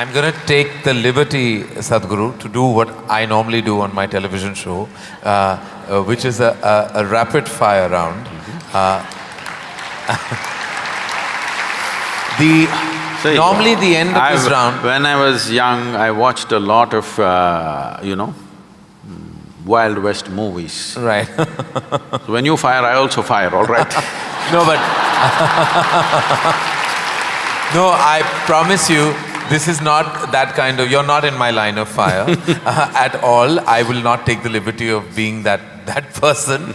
I'm going to take the liberty, Sadhguru, to do what I normally do on my television show, which is a rapid fire round. Normally the end of this round… When I was young, I watched a lot of, Wild West movies. Right. So when you fire, I also fire, all right? No, but no, I promise you, this is not that kind of… You're not in my line of fire at all. I will not take the liberty of being that person.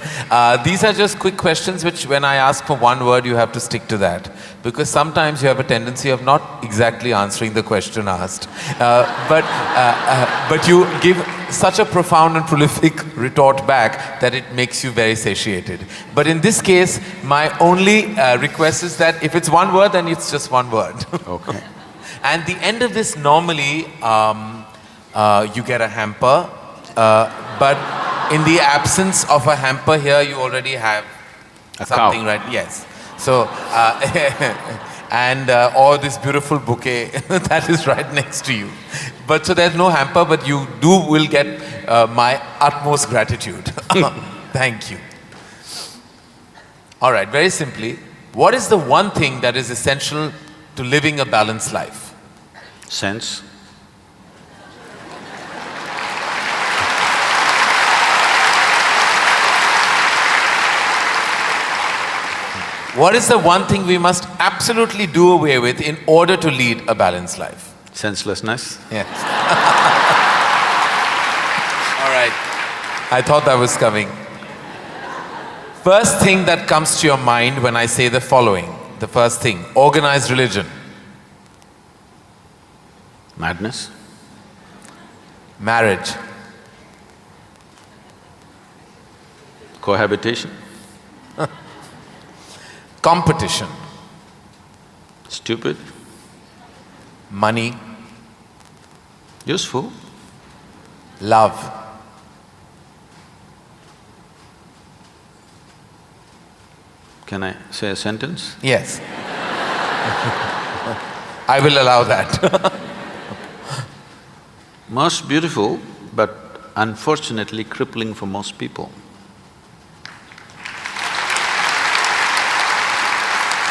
These are just quick questions which when I ask for one word, you have to stick to that. Because sometimes you have a tendency of not exactly answering the question asked. But you give such a profound and prolific retort back that it makes you very satiated. But in this case, my only request is that if it's one word, then it's just one word. Okay. And the end of this, normally, you get a hamper, but in the absence of a hamper here, you already have something, right? Yes. So, or this beautiful bouquet that is right next to you. But so there's no hamper, but you will get my utmost gratitude. Thank you. All right, very simply, what is the one thing that is essential to living a balanced life? Sense. What is the one thing we must absolutely do away with in order to lead a balanced life? Senselessness. Yes. All right. I thought that was coming. First thing that comes to your mind when I say the following, the first thing, organized religion. Madness. Marriage. Cohabitation. Competition. Stupid. Money. Useful. Love. Can I say a sentence? Yes. I will allow that. Most beautiful, but unfortunately crippling for most people.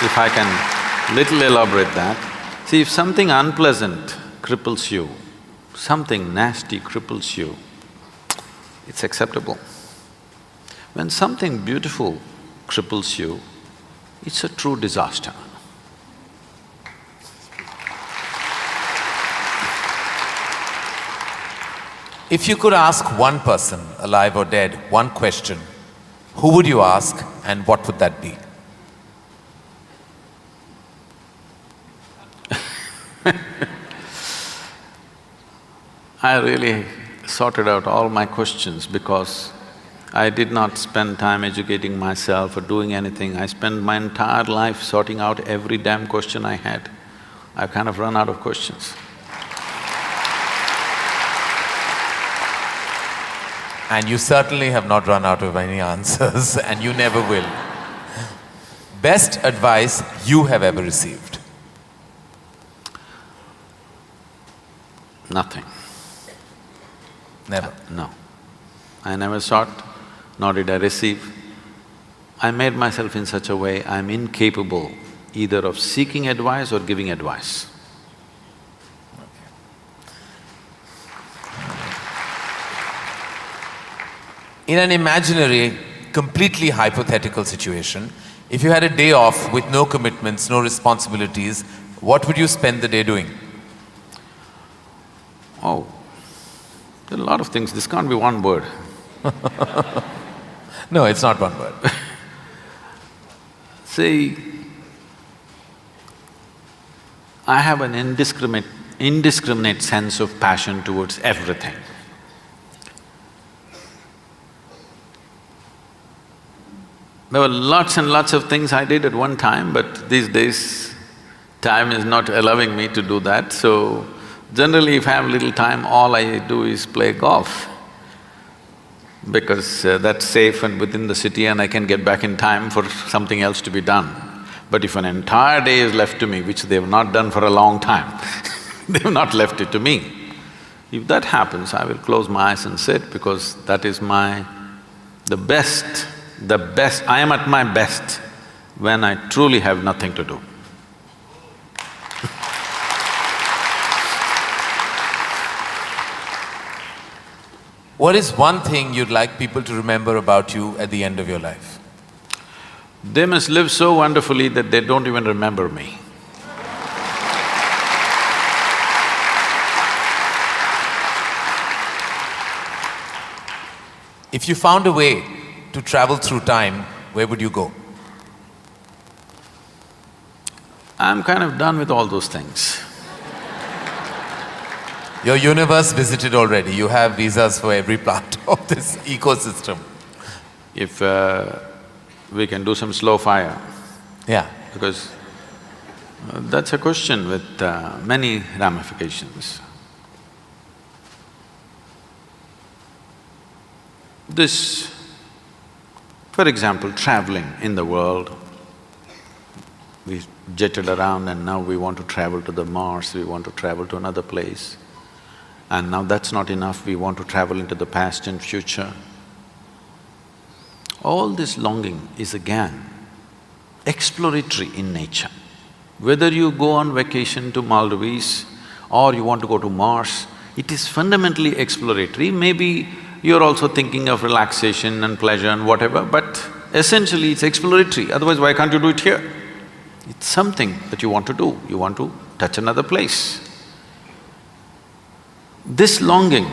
If I can little elaborate that, see, if something unpleasant cripples you, something nasty cripples you, it's acceptable. When something beautiful cripples you, it's a true disaster. If you could ask one person, alive or dead, one question, who would you ask and what would that be? I really sorted out all my questions because I did not spend time educating myself or doing anything. I spent my entire life sorting out every damn question I had. I've kind of run out of questions. And you certainly have not run out of any answers and you never will. Best advice you have ever received? Nothing. Never? No. I never sought, nor did I receive. I made myself in such a way I'm incapable either of seeking advice or giving advice. In an imaginary, completely hypothetical situation, if you had a day off with no commitments, no responsibilities, what would you spend the day doing? Oh, there are a lot of things, this can't be one word. No, it's not one word. See, I have an indiscriminate sense of passion towards everything. There were lots and lots of things I did at one time, but these days, time is not allowing me to do that, so generally if I have little time, all I do is play golf. Because that's safe and within the city and I can get back in time for something else to be done. But if an entire day is left to me, which they have not done for a long time, They've not left it to me. If that happens, I will close my eyes and sit, because that is the best, I am at my best when I truly have nothing to do. What is one thing you'd like people to remember about you at the end of your life? They must live so wonderfully that they don't even remember me. If you found a way to travel through time, where would you go? I'm kind of done with all those things. Your universe visited already, you have visas for every part of this ecosystem. If we can do some slow fire, Yeah. because that's a question with many ramifications. This, for example, traveling in the world, we jetted around and now we want to travel to the Mars, we want to travel to another place. And now that's not enough, we want to travel into the past and future. All this longing is again exploratory in nature. Whether you go on vacation to Maldives or you want to go to Mars, it is fundamentally exploratory. Maybe you're also thinking of relaxation and pleasure and whatever, but essentially it's exploratory, otherwise why can't you do it here? It's something that you want to do, you want to touch another place. This longing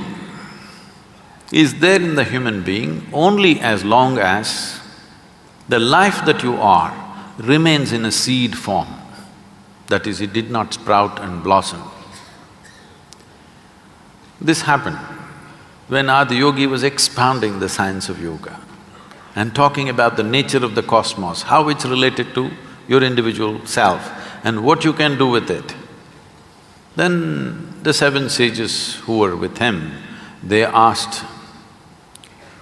is there in the human being only as long as the life that you are remains in a seed form. That is, it did not sprout and blossom. This happened when Adi Yogi was expounding the science of yoga and talking about the nature of the cosmos, how it's related to your individual self and what you can do with it. Then the seven sages who were with him, they asked,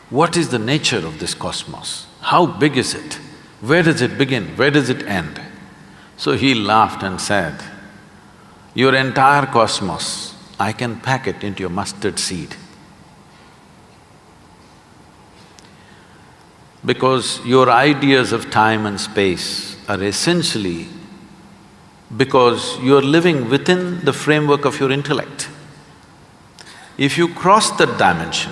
what is the nature of this cosmos? How big is it? Where does it begin? Where does it end? So he laughed and said, your entire cosmos, I can pack it into your mustard seed. Because your ideas of time and space are essentially because you're living within the framework of your intellect. If you cross that dimension,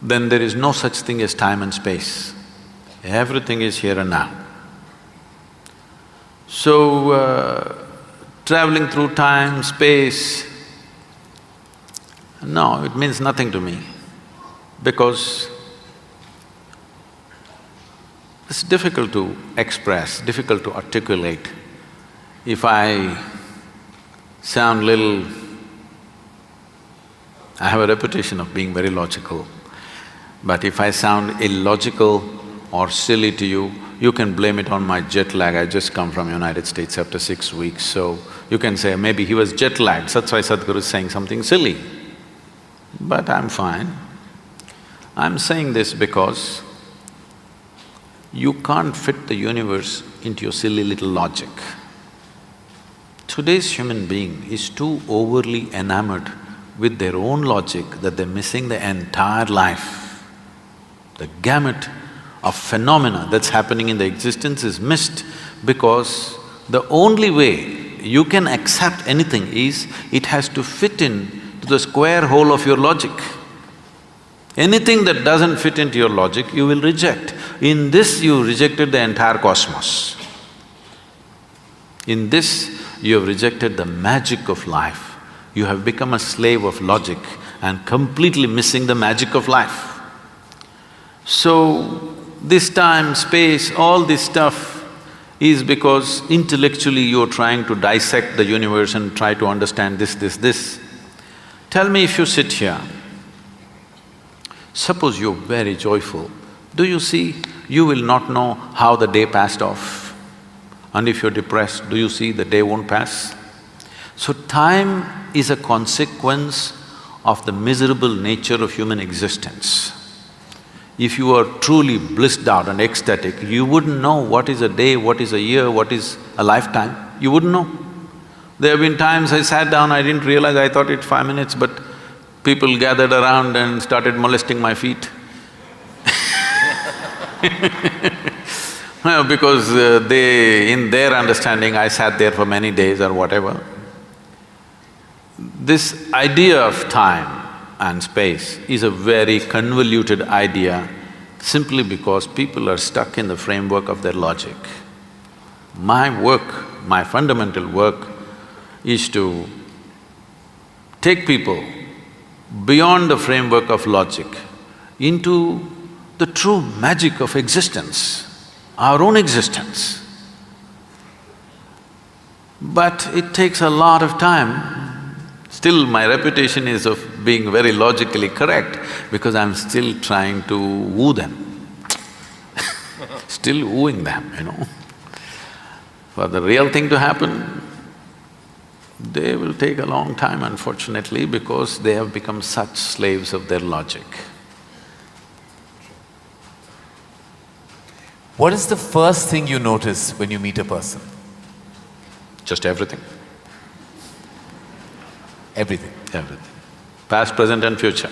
then there is no such thing as time and space. Everything is here and now. So, traveling through time, space, no, it means nothing to me, because it's difficult to express, difficult to articulate. If I sound little… I have a reputation of being very logical, but if I sound illogical or silly to you, you can blame it on my jet lag. I just come from United States after 6 weeks, so you can say maybe he was jet lagged, that's why Sadhguru is saying something silly. But I'm fine. I'm saying this because you can't fit the universe into your silly little logic. Today's human being is too overly enamored with their own logic that they're missing the entire life. The gamut of phenomena that's happening in the existence is missed because the only way you can accept anything is it has to fit in to the square hole of your logic. Anything that doesn't fit into your logic, you will reject. In this, you rejected the entire cosmos. In this, you have rejected the magic of life. You have become a slave of logic and completely missing the magic of life. So, this time, space, all this stuff is because intellectually you're trying to dissect the universe and try to understand this. Tell me, if you sit here, suppose you're very joyful, do you see, you will not know how the day passed off. And if you're depressed, do you see the day won't pass? So time is a consequence of the miserable nature of human existence. If you are truly blissed out and ecstatic, you wouldn't know what is a day, what is a year, what is a lifetime, you wouldn't know. There have been times I sat down, I didn't realize, I thought it's 5 minutes, but people gathered around and started molesting my feet. Because in their understanding, I sat there for many days or whatever. This idea of time and space is a very convoluted idea simply because people are stuck in the framework of their logic. My work, my fundamental work is to take people beyond the framework of logic into the true magic of existence, our own existence. But it takes a lot of time. Still, my reputation is of being very logically correct because I'm still trying to woo them, still wooing them, you know. For the real thing to happen, they will take a long time, unfortunately, because they have become such slaves of their logic. What is the first thing you notice when you meet a person? Just everything. Everything. Everything. Past, present and future.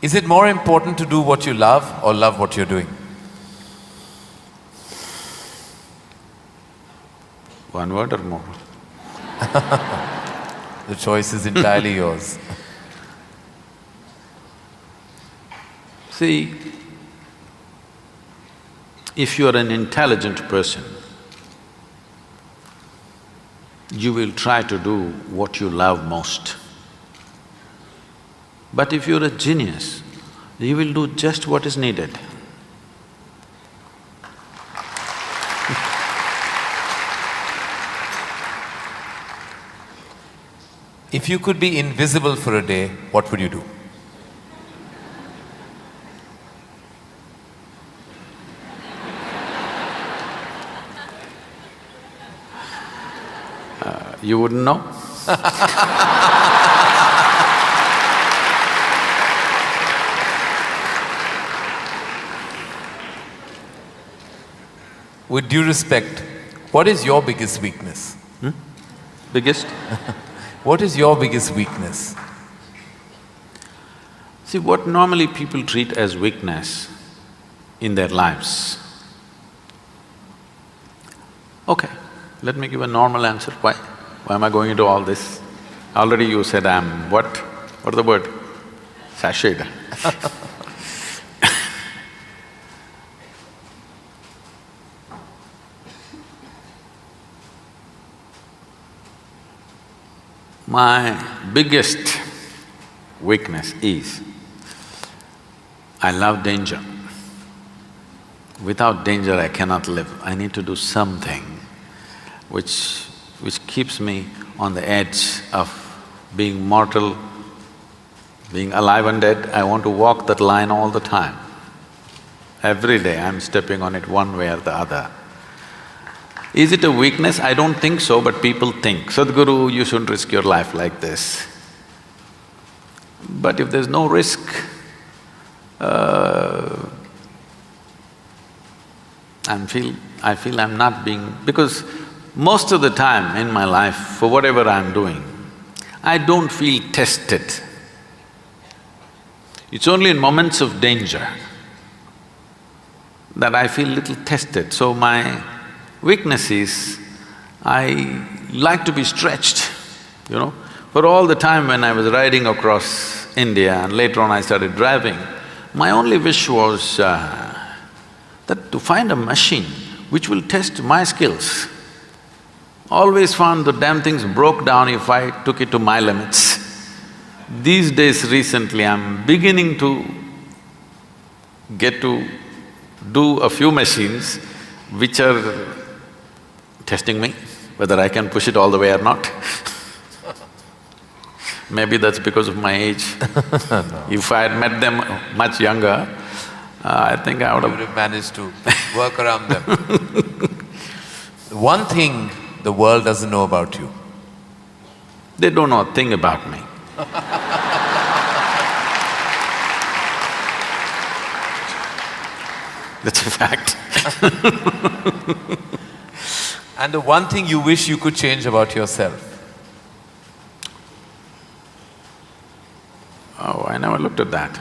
Is it more important to do what you love or love what you're doing? One word or more? The choice is entirely yours. See, if you are an intelligent person, you will try to do what you love most. But if you're a genius, you will do just what is needed. If you could be invisible for a day, what would you do? You wouldn't know? With due respect, what is your biggest weakness? Biggest? What is your biggest weakness? See, what normally people treat as weakness in their lives. Okay, let me give a normal answer. Why? Why am I going into all this? Already you said I'm what? What is the word? Sashayed. My biggest weakness is I love danger. Without danger I cannot live. I need to do something which keeps me on the edge of being mortal, being alive and dead. I want to walk that line all the time. Every day I'm stepping on it one way or the other. Is it a weakness? I don't think so, but people think, Sadhguru, you shouldn't risk your life like this. But if there's no risk, I feel I'm not being… because most of the time in my life, for whatever I'm doing, I don't feel tested. It's only in moments of danger that I feel little tested. So my weakness is, I like to be stretched, you know. For all the time when I was riding across India and later on I started driving, my only wish was that to find a machine which will test my skills. Always found the damn things broke down if I took it to my limits. These days recently I'm beginning to get to do a few machines which are testing me, whether I can push it all the way or not. Maybe that's because of my age. No. If I had met them much younger, I think I would You would have managed to work around them. One thing the world doesn't know about you. They don't know a thing about me. That's a fact. And the one thing you wish you could change about yourself? Oh, I never looked at that.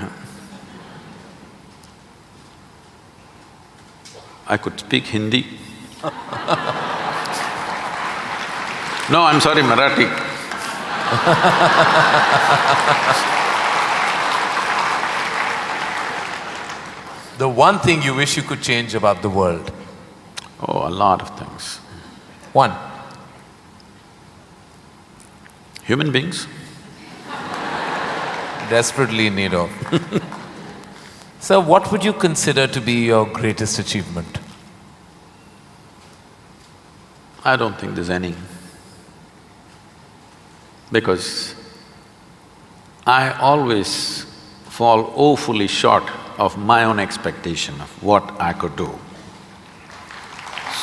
I could speak Hindi. No, I'm sorry, Marathi. The one thing you wish you could change about the world? Oh, a lot of things. One. Human beings. Desperately in need of. Sir, what would you consider to be your greatest achievement? I don't think there's any. Because I always fall woefully short of my own expectation of what I could do.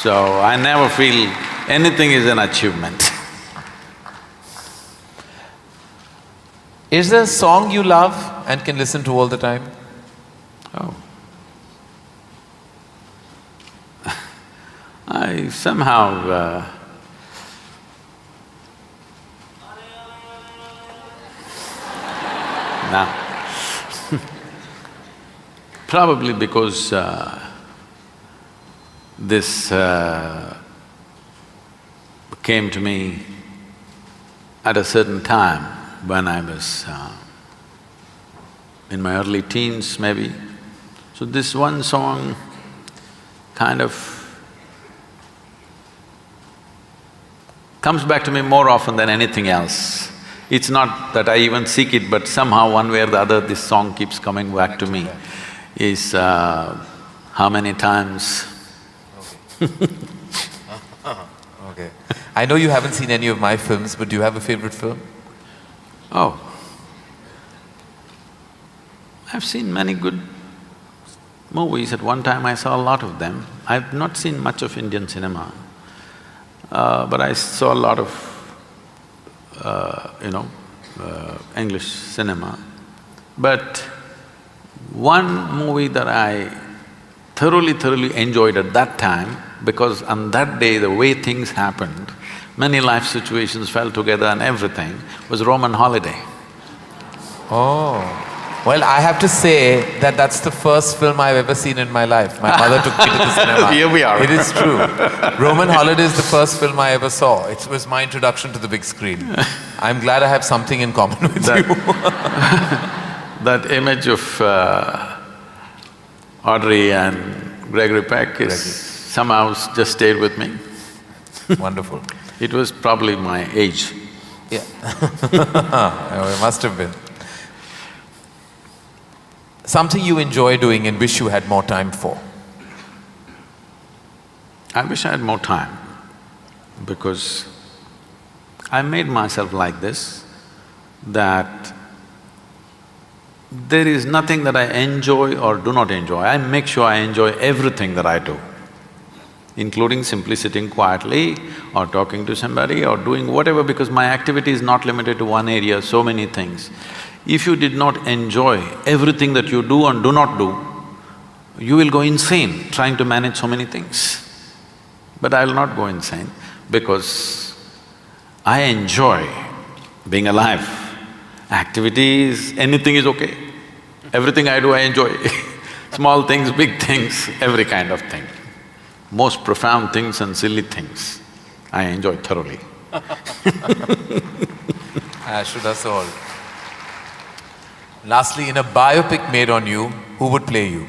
So I never feel anything is an achievement. Is there a song you love and can listen to all the time? Oh. I somehow now probably because this came to me at a certain time when I was in my early teens maybe. So this one song kind of comes back to me more often than anything else. It's not that I even seek it, but somehow one way or the other this song keeps coming back to me. Is how many times Okay. I know you haven't seen any of my films, but do you have a favorite film? Oh, I've seen many good movies. At one time I saw a lot of them. I've not seen much of Indian cinema, but I saw a lot of, English cinema. But one movie that I thoroughly enjoyed at that time, because on that day the way things happened, many life situations fell together and everything, was Roman Holiday. Oh, well, I have to say that that's the first film I've ever seen in my life. My mother took me to the cinema. Here we are. It is true. Roman Holiday is the first film I ever saw. It was my introduction to the big screen. I'm glad I have something in common with you. That image of Audrey and Gregory Peck is somehow just stayed with me. Wonderful. It was probably my age. Yeah. Oh, it must have been. Something you enjoy doing and wish you had more time for? I wish I had more time, because I made myself like this, that there is nothing that I enjoy or do not enjoy. I make sure I enjoy everything that I do, including simply sitting quietly or talking to somebody or doing whatever, because my activity is not limited to one area, so many things. If you did not enjoy everything that you do and do not do, you will go insane trying to manage so many things. But I will not go insane, because I enjoy being alive. Activities, anything is okay. Everything I do, I enjoy. Small things, big things, every kind of thing. Most profound things and silly things, I enjoy thoroughly. Should us all. Lastly, in a biopic made on you, who would play you?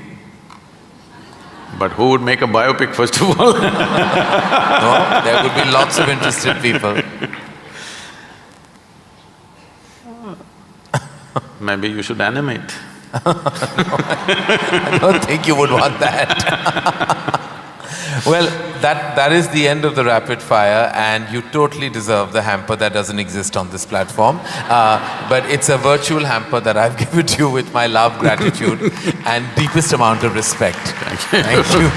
But who would make a biopic first of all? No, there would be lots of interested people. Maybe you should animate. I don't think you would want that. Well, that is the end of the rapid fire, and you totally deserve the hamper that doesn't exist on this platform. But it's a virtual hamper that I've given to you with my love, gratitude and deepest amount of respect. Thank you. Thank you.